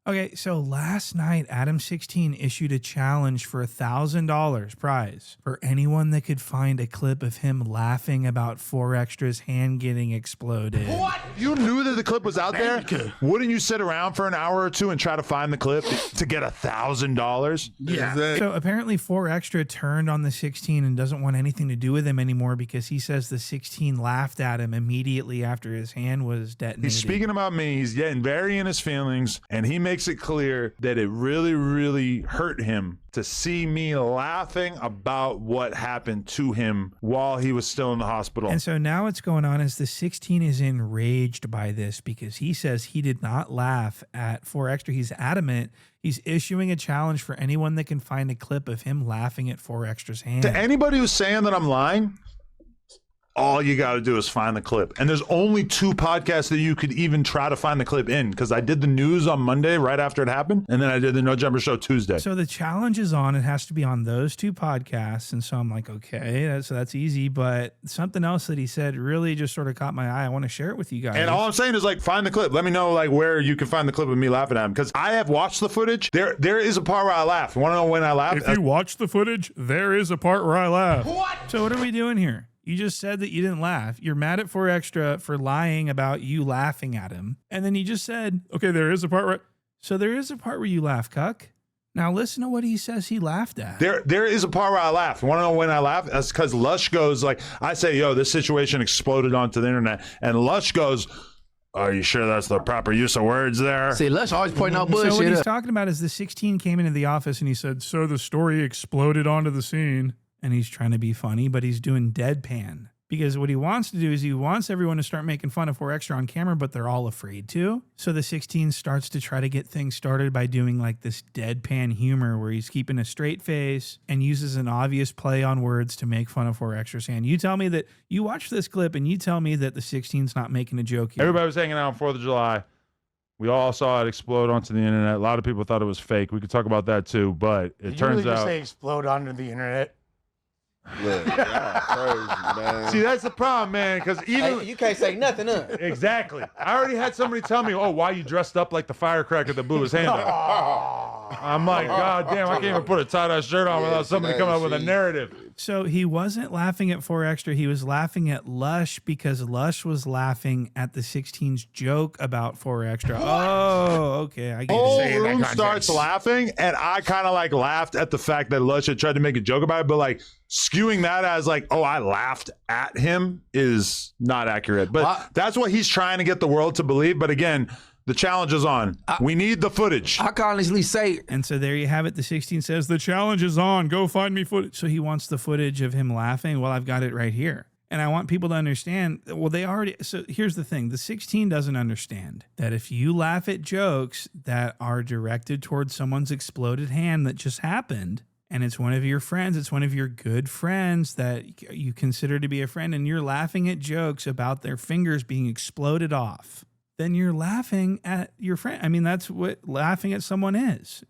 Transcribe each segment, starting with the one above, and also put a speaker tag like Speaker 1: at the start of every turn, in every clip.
Speaker 1: Okay, so last night, Adam16 issued a challenge for $1,000 prize for anyone that could find a clip of him laughing about 4Extra's hand getting exploded.
Speaker 2: What? You knew that the clip was out there? Wouldn't you sit around for an hour or two and try to find the clip to get $1,000?
Speaker 3: Yeah.
Speaker 1: So apparently 4Extra turned on the 16 and doesn't want anything to do with him anymore because he says the 16 laughed at him immediately after his hand was detonated.
Speaker 2: He's speaking about me. He's getting very in his feelings, and he makes it clear that it really, really hurt him to see me laughing about what happened to him while he was still in the hospital.
Speaker 1: And so now what's going on is the 16 is enraged by this because he says he did not laugh at 4Extra. He's adamant. He's issuing a challenge for anyone that can find a clip of him laughing at 4Extra's hand.
Speaker 2: To anybody who's saying that I'm lying, all you got to do is find the clip. And there's only 2 podcasts that you could even try to find the clip in, because I did the news on Monday right after it happened, and then I did the No Jumper Show Tuesday.
Speaker 1: So the challenge is on. It has to be on those 2 podcasts. And so I'm like, okay, so that's easy. But something else that he said really just sort of caught my eye. I want to share it with you guys.
Speaker 2: And all I'm saying is, like, find the clip. Let me know, like, where you can find the clip of me laughing at him, because I have watched the footage. There is a part where I laugh. You want to know when I laugh?
Speaker 1: If you watch the footage, there is a part where I laugh. What? So what are we doing here? You just said that you didn't laugh. You're mad at 4Extra for lying about you laughing at him. And then you just said, okay, there is a part where... So there is a part where you laugh, Cuck. Now listen to what he says he laughed at.
Speaker 2: There is a part where I laugh. You want to know when I laugh? That's because Lush goes, like, I say, yo, this situation exploded onto the internet. And Lush goes, are you sure that's the proper use of words there?
Speaker 3: See, Lush always pointing out bullshit.
Speaker 1: So what he's talking about is the 16 came into the office and he said, so the story exploded onto the scene. And he's trying to be funny, but he's doing deadpan. Because what he wants to do is he wants everyone to start making fun of 4Extra on camera, but they're all afraid to. So the 16 starts to try to get things started by doing like this deadpan humor where he's keeping a straight face and uses an obvious play on words to make fun of 4Extra's hand. You tell me that you watch this clip and you tell me that the 16's not making a joke here.
Speaker 2: Everybody was hanging out on 4th of July. We all saw it explode onto the internet. A lot of people thought it was fake. We could talk about that too, but it turns out...
Speaker 4: say explode onto the internet?
Speaker 5: Look, crazy, man.
Speaker 2: See, that's the problem, man, because even...
Speaker 3: Hey, you can't say nothing, huh?
Speaker 2: Exactly. I already had somebody tell me, oh, why you dressed up like the firecracker that blew his hand up? I'm like, God damn, I can't even put a tie-dye shirt on without somebody coming up with a narrative.
Speaker 1: So he wasn't laughing at 4Extra. He was laughing at Lush because Lush was laughing at the 16's joke about 4Extra. Oh, okay. I get
Speaker 2: Whole
Speaker 1: it.
Speaker 2: room starts laughing, and I kind of like laughed at the fact that Lush had tried to make a joke about it, but like skewing that as like, oh, I laughed at him is not accurate. But that's what he's trying to get the world to believe. But again, the challenge is on. We need the footage.
Speaker 3: I can honestly say...
Speaker 1: And so there you have it. The 16 says, the challenge is on. Go find me footage. So he wants the footage of him laughing. Well, I've got it right here. And I want people to understand, well, they already... So here's the thing. The 16 doesn't understand that if you laugh at jokes that are directed towards someone's exploded hand that just happened, and it's one of your friends, it's one of your good friends that you consider to be a friend, and you're laughing at jokes about their fingers being exploded off, then you're laughing at your friend. I mean, that's what laughing at someone is.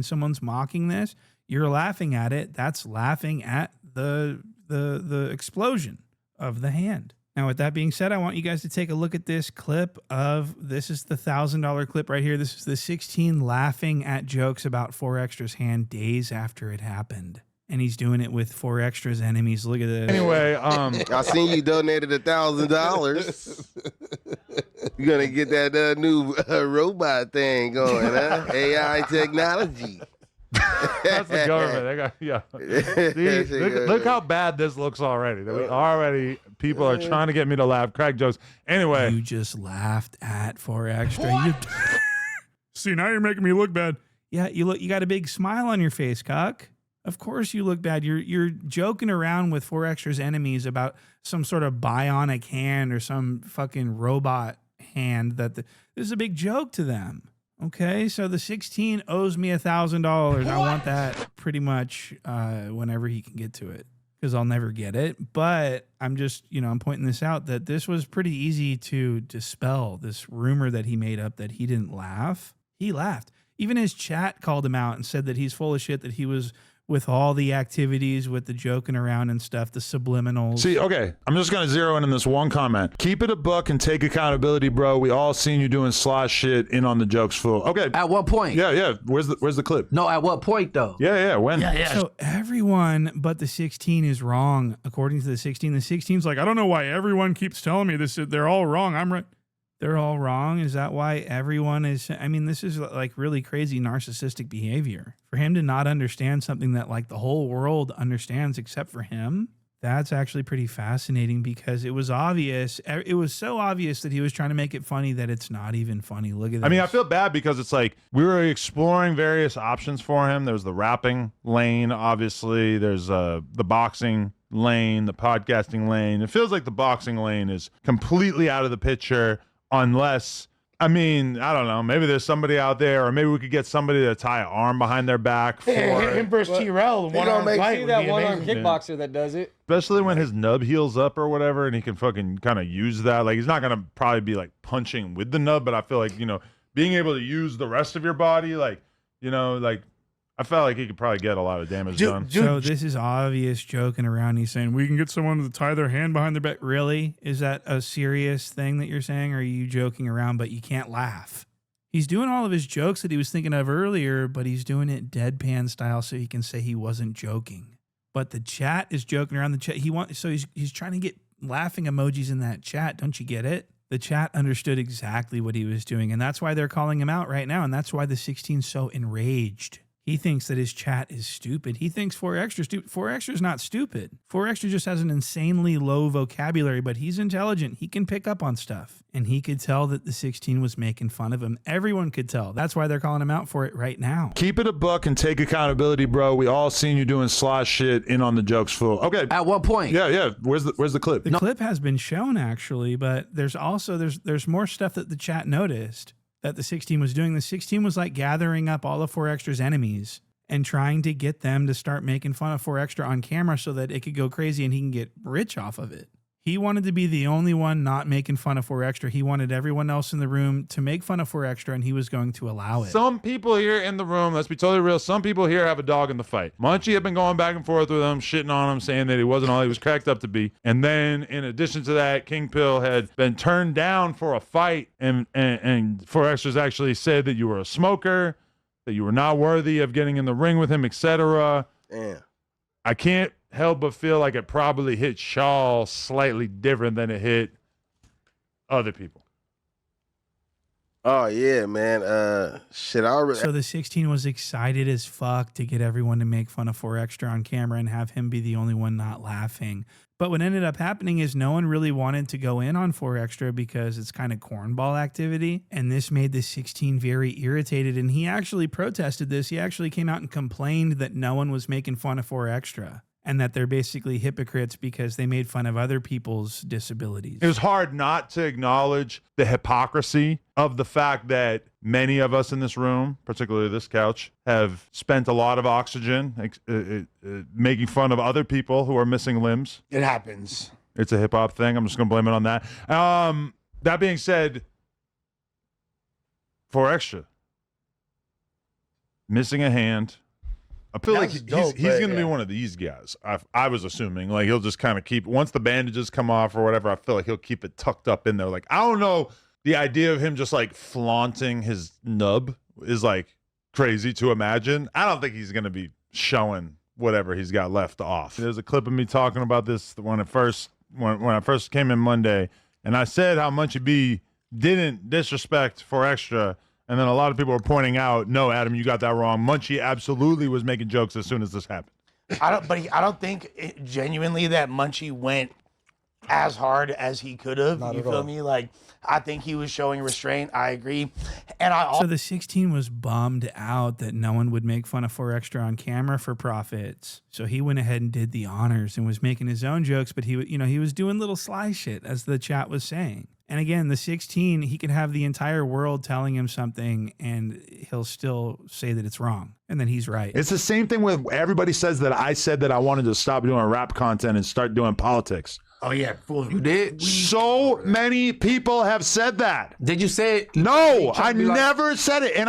Speaker 1: Someone's mocking this. You're laughing at it. That's laughing at the explosion of the hand. Now, with that being said, I want you guys to take a look at this clip this is the $1,000 clip right here. This is the 16 laughing at jokes about 4Extra's hand days after it happened. And he's doing it with 4Extra's enemies. Look at this.
Speaker 2: Anyway,
Speaker 5: I seen you donated $1,000. You're gonna get that new robot thing going, huh? AI technology.
Speaker 2: That's the government. See, look how bad this looks already. People are trying to get me to laugh, crack jokes. Anyway,
Speaker 1: you just laughed at 4Extra. See, now you're making me look bad. Yeah, you got a big smile on your face, Cock. Of course you look bad. You're joking around with 4Extra's enemies about some sort of bionic hand or some fucking robot hand this is a big joke to them. Okay, so the 16 owes me $1,000. I want that pretty much whenever he can get to it, because I'll never get it. But I'm just, I'm pointing this out that this was pretty easy to dispel, this rumor that he made up that he didn't laugh. He laughed. Even his chat called him out and said that he's full of shit, that he was with all the activities, with the joking around and stuff, the subliminals.
Speaker 2: See, okay, I'm just gonna zero in on this one comment. Keep it a buck and take accountability, bro. We all seen you doing slash shit in on the jokes, fool. Okay.
Speaker 3: At what point?
Speaker 2: Yeah. Where's the clip?
Speaker 3: No, at what point though?
Speaker 2: Yeah. When?
Speaker 1: So everyone but the 16 is wrong, according to the 16. The 16's like, I don't know why everyone keeps telling me this. They're all wrong. I'm right. They're all wrong. Is that why everyone is? I mean, this is like really crazy narcissistic behavior. For him to not understand something that like the whole world understands except for him, that's actually pretty fascinating because it was obvious. It was so obvious that he was trying to make it funny that it's not even funny. Look at this.
Speaker 6: I mean, I feel bad because it's like we were exploring various options for him. There's the rapping lane, obviously. There's the boxing lane, the podcasting lane. It feels like the boxing lane is completely out of the picture. Unless, I mean, I don't know, maybe there's somebody out there, or maybe we could get somebody to tie an arm behind their back for
Speaker 4: Him versus T-Rel, the one-arm fight would
Speaker 7: that
Speaker 4: be
Speaker 7: one-arm
Speaker 4: amazing.
Speaker 7: kickboxer that does it.
Speaker 6: especially when his nub heals up or whatever, and he can fucking kind of use that. Like, he's not gonna probably be like punching with the nub, but I feel like, you know, being able to use the rest of your body, like, you know, like, I felt like he could probably get a lot of damage done.
Speaker 1: So this is obvious joking around. He's saying we can get someone to tie their hand behind their back. Really? Is that a serious thing that you're saying? Or are you joking around, but you can't laugh? He's doing all of his jokes that he was thinking of earlier, but he's doing it deadpan style so he can say he wasn't joking. But the chat is joking around. The chat he's trying to get laughing emojis in that chat. Don't you get it? The chat understood exactly what he was doing, and that's why they're calling him out right now, and that's why the 16's so enraged. He thinks that his chat is stupid. He thinks 4Extra stupid. 4Extra is not stupid. 4Extra just has an insanely low vocabulary, but he's intelligent. He can pick up on stuff. And he could tell that the 16 was making fun of him. Everyone could tell. That's why they're calling him out for it right now.
Speaker 2: Keep it a buck and take accountability, bro. We all seen you doing slash shit in on the jokes, fool. Okay.
Speaker 3: At what point?
Speaker 2: Yeah. Where's the clip?
Speaker 1: The clip has been shown actually, but there's also there's more stuff that the chat noticed that the 16 was doing. The 16 was like gathering up all of 4Extra's enemies and trying to get them to start making fun of 4Extra on camera so that it could go crazy and he can get rich off of it. He wanted to be the only one not making fun of 4Extra. He wanted everyone else in the room to make fun of 4Extra, and he was going to allow it.
Speaker 6: Some people here in the room, let's be totally real, some people here have a dog in the fight. Munchie had been going back and forth with him, shitting on him, saying that he wasn't all he was cracked up to be. And then, in addition to that, King Pill had been turned down for a fight, and 4Extras actually said that you were a smoker, that you were not worthy of getting in the ring with him, etc.
Speaker 5: Damn.
Speaker 6: I can't help but feel like it probably hit Shaw slightly different than it hit other people.
Speaker 5: Oh yeah, man. Shit, I already.
Speaker 1: So the 16 was excited as fuck to get everyone to make fun of 4Extra on camera and have him be the only one not laughing. But what ended up happening is no one really wanted to go in on 4Extra because it's kind of cornball activity. And this made the 16 very irritated. And he actually protested this. He actually came out and complained that no one was making fun of 4Extra. And that they're basically hypocrites because they made fun of other people's disabilities.
Speaker 6: It was hard not to acknowledge the hypocrisy of the fact that many of us in this room, particularly this couch, have spent a lot of oxygen making fun of other people who are missing limbs.
Speaker 4: It happens.
Speaker 6: It's a hip-hop thing. I'm just going to blame it on that. That being said, 4Extra, missing a hand. I feel like he's going to be one of these guys. I was assuming like he'll just kind of keep, once the bandages come off or whatever, I feel like he'll keep it tucked up in there. Like, I don't know, the idea of him just like flaunting his nub is like crazy to imagine. I don't think he's going to be showing whatever he's got left off. There's a clip of me talking about this when I first came in Monday, and I said how Munchie B didn't disrespect 4Extra. And then a lot of people were pointing out, no, Adam, you got that wrong. Munchie absolutely was making jokes as soon as this happened.
Speaker 4: I don't think genuinely that Munchie went as hard as he could have. You feel me? Like, I think he was showing restraint. I agree. And
Speaker 1: so the 16 was bummed out that no one would make fun of 4Extra on camera for profits. So he went ahead and did the honors and was making his own jokes, but he was doing little sly shit, as the chat was saying. And again, the 16, he could have the entire world telling him something and he'll still say that it's wrong. And then he's right.
Speaker 2: It's the same thing with everybody says that I said that I wanted to stop doing rap content and start doing politics.
Speaker 4: Oh yeah, fool.
Speaker 3: You did?
Speaker 2: So many people have said that.
Speaker 3: Did you say it?
Speaker 2: No, I never said it. And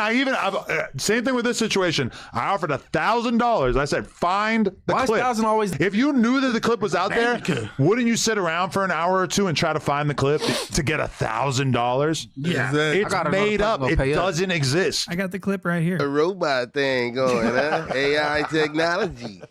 Speaker 2: same thing with this situation. I offered $1,000. I said, find the
Speaker 3: Why
Speaker 2: clip.
Speaker 3: is 1,000 always?
Speaker 2: If you knew that the clip was out there, wouldn't you sit around for an hour or two and try to find the clip to get $1,000?
Speaker 4: Yeah.
Speaker 2: It's made up. It doesn't exist.
Speaker 1: I got the clip right here.
Speaker 5: A robot thing going, huh? AI technology.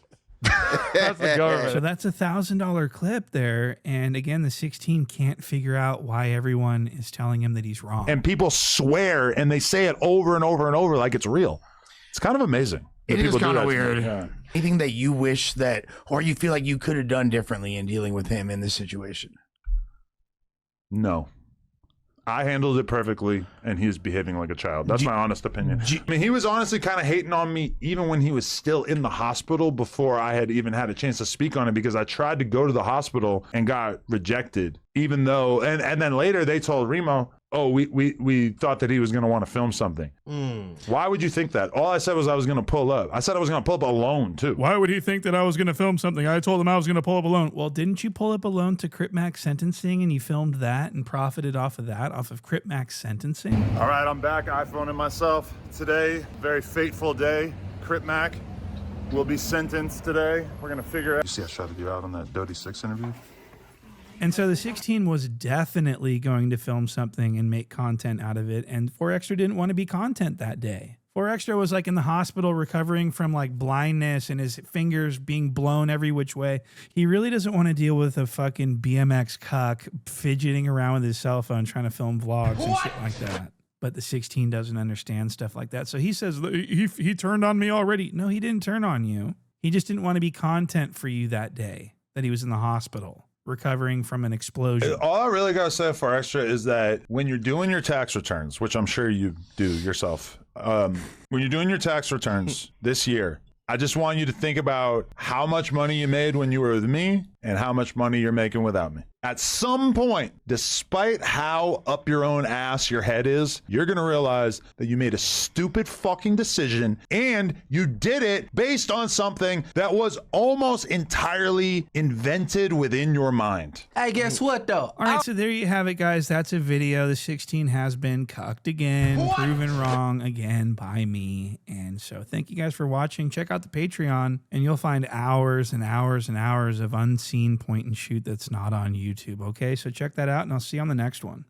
Speaker 6: That's the government.
Speaker 1: So that's $1,000 clip there. And again, the 16 can't figure out why everyone is telling him that he's wrong.
Speaker 2: And people swear and they say it over and over and over like it's real. It's kind of amazing.
Speaker 4: It is kind of
Speaker 2: weird.
Speaker 4: weird. Yeah. Anything that you wish that, or you feel like you could have done differently in dealing with him in this situation?
Speaker 2: No. I handled it perfectly, and he was behaving like a child. That's my honest opinion. I mean, he was honestly kind of hating on me even when he was still in the hospital before I had even had a chance to speak on it, because I tried to go to the hospital and got rejected, even though, and then later they told Remo, oh, we thought that he was going to want to film something. Why would you think that? All I said was I was going to pull up. I said I was going to pull up alone, too.
Speaker 1: Why would he think that I was going to film something? I told him I was going to pull up alone. Well, didn't you pull up alone to Crip Mac's sentencing and you filmed that and profited off of that, off of Crip Mac's sentencing?
Speaker 6: All right, I'm back, iPhoning myself. Today, very fateful day. Crip Mac will be sentenced today. We're going to figure out. You see I shouted you out on that Dodie 6 interview?
Speaker 1: And so the 16 was definitely going to film something and make content out of it. And 4Extra didn't want to be content that day. 4Extra was like in the hospital recovering from like blindness and his fingers being blown every which way. He really doesn't want to deal with a fucking BMX cuck fidgeting around with his cell phone trying to film vlogs and shit like that. But the 16 doesn't understand stuff like that. So he says he turned on me already. No, he didn't turn on you. He just didn't want to be content for you that day that he was in the hospital recovering from an explosion.
Speaker 2: All I really got to say for extra is that when you're doing your tax returns, which I'm sure you do yourself, when you're doing your tax returns this year, I just want you to think about how much money you made when you were with me and how much money you're making without me. At some point, despite how up your own ass your head is, you're going to realize that you made a stupid fucking decision and you did it based on something that was almost entirely invented within your mind.
Speaker 3: Hey, guess what, though?
Speaker 1: All right, so there you have it, guys. That's a video. The 16 has been cucked again, proven wrong again by me. And so thank you guys for watching. Check out the Patreon, and you'll find hours and hours and hours of unseen point and shoot that's not on YouTube. Okay, so check that out, and I'll see you on the next one.